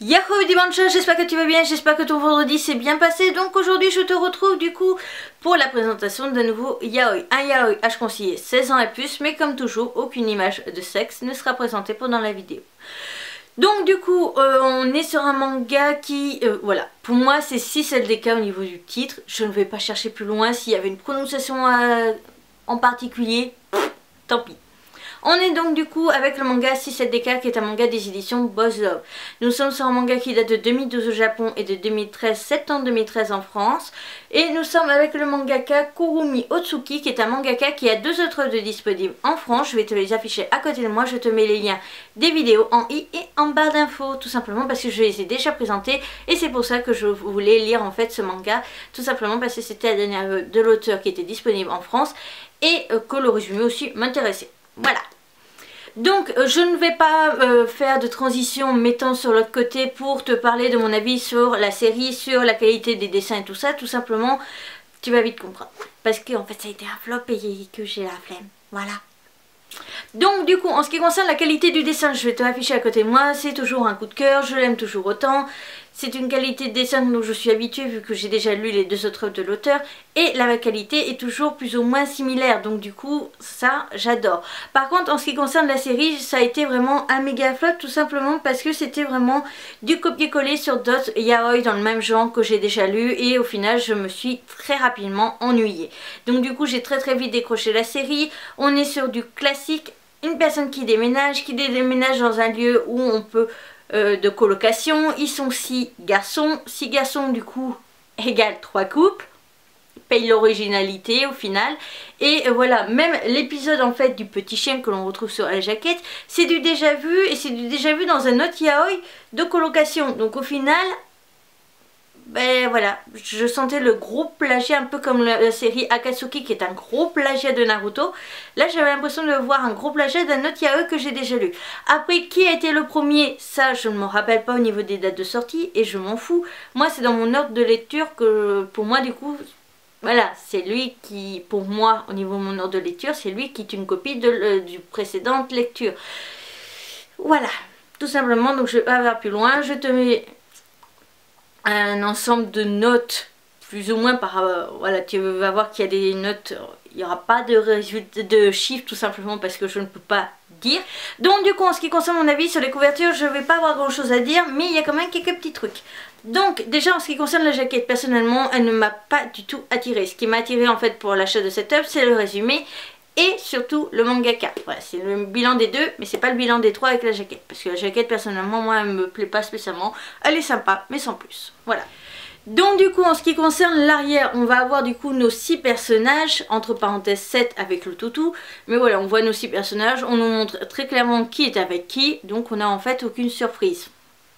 Yahoo Dimanche, j'espère que tu vas bien, j'espère que ton vendredi s'est bien passé. Donc aujourd'hui je te retrouve du coup pour la présentation d'un nouveau yaoi. Un yaoi âge conseillé 16 ans et plus, mais comme toujours aucune image de sexe ne sera présentée pendant la vidéo. Donc du coup on est sur un manga qui, voilà, pour moi c'est 6 LDK au niveau du titre. Je ne vais pas chercher plus loin, s'il y avait une prononciation en particulier, tant pis. On est donc du coup avec le manga 6-7DK qui est un manga des éditions Boss Love. Nous sommes sur un manga qui date de 2012 au Japon et de 2013, septembre 2013 en France. Et nous sommes avec le mangaka Kurumi Otsuki qui est un mangaka qui a 2 autres œuvres disponibles en France. Je vais te les afficher à côté de moi, je te mets les liens des vidéos en i et en barre d'infos. Tout simplement parce que je les ai déjà présentés et c'est pour ça que je voulais lire en fait ce manga. Tout simplement parce que c'était la dernière œuvre de l'auteur qui était disponible en France et que le résumé aussi m'intéressait. Voilà. Donc je ne vais pas faire de transition mettant sur l'autre côté pour te parler de mon avis sur la série, sur la qualité des dessins et tout ça. Tout simplement, tu vas vite comprendre. Parce que en fait ça a été un flop et que j'ai la flemme. Voilà. Donc du coup en ce qui concerne la qualité du dessin, je vais te l'afficher à côté de moi, c'est toujours un coup de cœur, je l'aime toujours autant. C'est une qualité de dessin dont je suis habituée vu que j'ai déjà lu les 2 autres œuvres de l'auteur. Et la qualité est toujours plus ou moins similaire, donc du coup ça j'adore. Par contre en ce qui concerne la série, ça a été vraiment un méga flop tout simplement parce que c'était vraiment du copier-coller sur d'autres yaoi dans le même genre que j'ai déjà lu. Et au final je me suis très rapidement ennuyée. Donc du coup j'ai très vite décroché la série. On est sur du classique, une personne qui déménage dans un lieu où on peut... de colocation. Ils sont 6 garçons. 6 garçons du coup égale 3 couples. Paye l'originalité au final. Et voilà, même l'épisode en fait du petit chien que l'on retrouve sur la jaquette, c'est du déjà vu. Et c'est du déjà vu dans un autre yaoi de colocation. Donc au final... ben voilà, je sentais le gros plagiat, un peu comme la série Akatsuki qui est un gros plagiat de Naruto. Là j'avais l'impression de voir un gros plagiat d'un autre yaoi que j'ai déjà lu. Après qui a été le premier, ça je ne me rappelle pas au niveau des dates de sortie et je m'en fous. Moi c'est dans mon ordre de lecture que pour moi du coup, voilà, c'est lui qui, pour moi au niveau de mon ordre de lecture, c'est lui qui est une copie du précédente lecture. Voilà, tout simplement, donc je vais pas aller plus loin, je te mets... un ensemble de notes plus ou moins par voilà, tu vas voir qu'il y a des notes, il n'y aura pas de chiffres tout simplement parce que je ne peux pas dire. Donc du coup en ce qui concerne mon avis sur les couvertures, je ne vais pas avoir grand chose à dire, mais il y a quand même quelques petits trucs. Donc déjà en ce qui concerne la jaquette, personnellement elle ne m'a pas du tout attirée. Ce qui m'a attiré en fait pour l'achat de cette œuvre, c'est le résumé et surtout le mangaka. Voilà, c'est le bilan des 2, mais c'est pas le bilan des 3 avec la jaquette. Parce que la jaquette, personnellement, moi, elle me plaît pas spécialement. Elle est sympa, mais sans plus. Voilà. Donc du coup, en ce qui concerne l'arrière, on va avoir du coup nos 6 personnages, entre parenthèses 7 avec le toutou. Mais voilà, on voit nos 6 personnages, on nous montre très clairement qui est avec qui, donc on n'a en fait aucune surprise.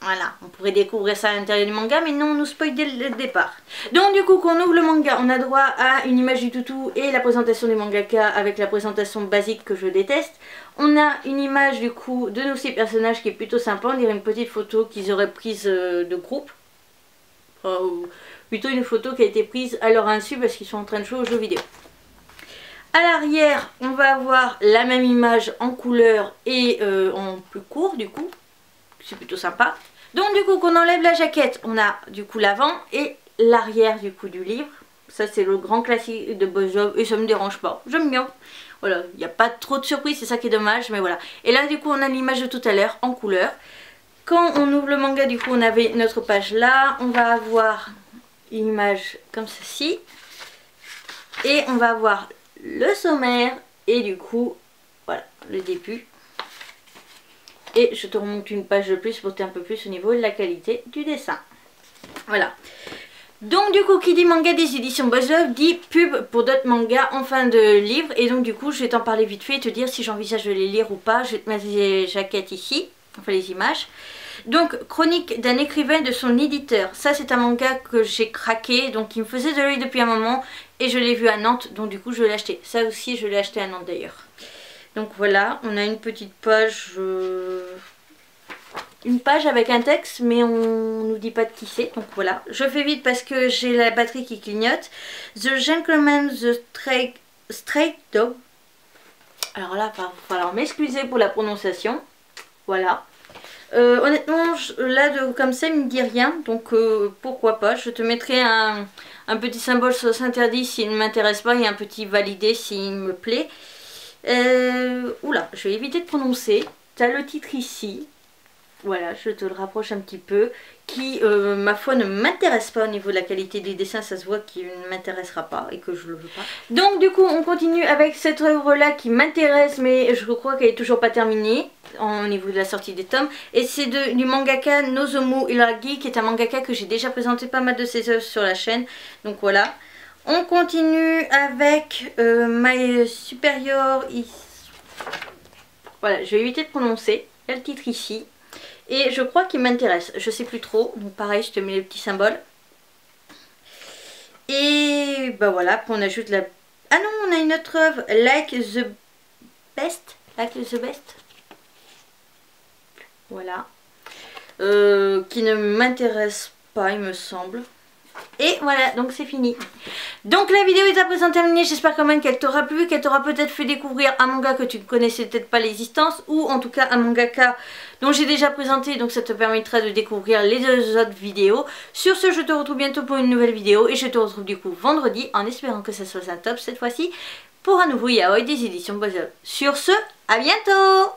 Voilà, on pourrait découvrir ça à l'intérieur du manga, mais non, on nous spoil dès le départ. Donc du coup, quand on ouvre le manga, on a droit à une image du toutou et la présentation du mangaka avec la présentation basique que je déteste. On a une image du coup de nos 6 personnages qui est plutôt sympa, on dirait une petite photo qu'ils auraient prise de groupe. Ou plutôt une photo qui a été prise à leur insu parce qu'ils sont en train de jouer aux jeux vidéo. À l'arrière, on va avoir la même image en couleur et en plus court du coup. C'est plutôt sympa. Donc du coup, quand on enlève la jaquette, on a du coup l'avant et l'arrière du coup du livre. Ça c'est le grand classique de Boss Love et ça me dérange pas. J'aime bien. Voilà, il n'y a pas trop de surprise, c'est ça qui est dommage, mais voilà. Et là du coup, on a l'image de tout à l'heure en couleur. Quand on ouvre le manga, du coup, on avait notre page là. On va avoir une image comme ceci. Et on va avoir le sommaire et du coup, voilà, le début. Et je te remonte une page de plus pour t'aider un peu plus au niveau de la qualité du dessin. Voilà. Donc du coup, qui dit manga des éditions Boss Love dit pub pour d'autres mangas en fin de livre. Et donc du coup, je vais t'en parler vite fait et te dire si j'envisage de les lire ou pas. Je vais te mettre les jaquettes ici, enfin les images. Donc, chronique d'un écrivain de son éditeur. Ça, c'est un manga que j'ai craqué. Donc, il me faisait de l'œil depuis un moment. Et je l'ai vu à Nantes. Donc, du coup, je l'ai acheté. Ça aussi, je l'ai acheté à Nantes d'ailleurs. Donc, voilà. On a une petite page... une page avec un texte. Mais on nous dit pas de qui c'est. Donc, voilà. Je fais vite parce que j'ai la batterie qui clignote. The Gentleman, the Straight Dog. Alors là, il va falloir m'excuser pour la prononciation. Voilà. Honnêtement, là comme ça il me dit rien, donc pourquoi pas. Je te mettrai un petit symbole sens interdit s'il ne m'intéresse pas et un petit validé s'il me plaît. Oula, je vais éviter de prononcer. T'as le titre ici. Voilà, je te le rapproche un petit peu, qui, ma foi, ne m'intéresse pas au niveau de la qualité des dessins, ça se voit qu'il ne m'intéressera pas et que je le veux pas. Donc du coup, on continue avec cette œuvre-là qui m'intéresse, mais je crois qu'elle est toujours pas terminée au niveau de la sortie des tomes. Et c'est du mangaka Nozomu Ilagi, qui est un mangaka que j'ai déjà présenté pas mal de ses œuvres sur la chaîne. Donc voilà. On continue avec My Superior is... Voilà, je vais éviter de prononcer. Il y a le titre ici. Et je crois qu'il m'intéresse, je sais plus trop, donc pareil je te mets les petits symboles. Et bah voilà, puis on ajoute la... Ah non, on a une autre œuvre, Like the Best, Like the Best. Voilà. Qui ne m'intéresse pas il me semble. Et voilà, donc c'est fini. Donc la vidéo est à présent terminée, j'espère quand même qu'elle t'aura plu, qu'elle t'aura peut-être fait découvrir un manga que tu ne connaissais peut-être pas l'existence, ou en tout cas un mangaka dont j'ai déjà présenté, donc ça te permettra de découvrir les 2 autres vidéos. Sur ce, je te retrouve bientôt pour une nouvelle vidéo, et je te retrouve du coup vendredi, en espérant que ça soit un top cette fois-ci, pour un nouveau yaoi des éditions Puzzle. Sur ce, à bientôt!